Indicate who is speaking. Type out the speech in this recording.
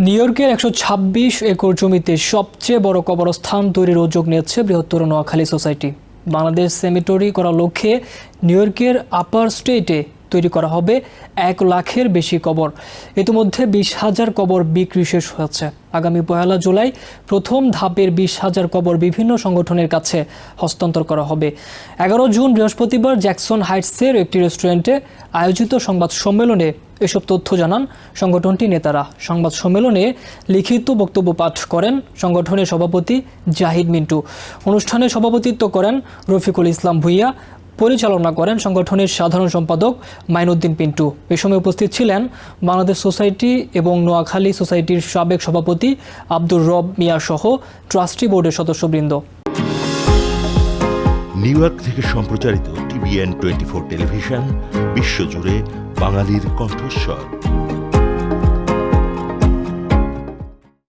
Speaker 1: New ইয়র্কের 126 acre জমিতে সবচেয়ে বড় কবরস্থান তৈরির উদ্যোগ নিয়েছে বৃহত্তর নোয়াখালী সোসাইটি। বাংলাদেশ সেমিটরি করার লক্ষ্যে নিউ ইয়র্কের আপার স্টেটে তৈরি করা হবে 1 লাখের বেশি কবর। ইতিমধ্যে 20,000 কবর বিক্রি শেষ হয়েছে। আগামী 1 জুলাই প্রথম ধাপের 20,000 কবর বিভিন্ন সংগঠনের কাছে হস্তান্তর করা হবে। 11 জুন বৃহস্পতিবার জ্যাকসন হাইটসের একটি রেস্টুরেন্টে আয়োজিত সংবাদ সম্মেলনে এসব তথ্য জানান সংগঠনটির নেতারা। সংবাদ সম্মেলনে লিখিত বক্তব্য পাঠ করেন সংগঠনের সভাপতি জাহিদ মিন্টু। অনুষ্ঠানে সভাপতিত্ব করেন রফিকুল ইসলাম ভুইয়া, পরিচালনা করেন সংগঠনের সাধারণ সম্পাদক মাইনুদ্দিন পিন্টু। এ সময় উপস্থিত ছিলেন বাংলাদেশ সোসাইটি এবং নোয়াখালী সোসাইটির সাবেক সভাপতি আব্দুর রব মিয়া সহ ট্রাস্টি বোর্ডের সদস্যবৃন্দ।
Speaker 2: নিউ ইয়র্ক থেকে সম্প্রচারিত TVN 24 টেলিভিশন বিশ্বজুড়ে বাঙালির কণ্ঠস্বর।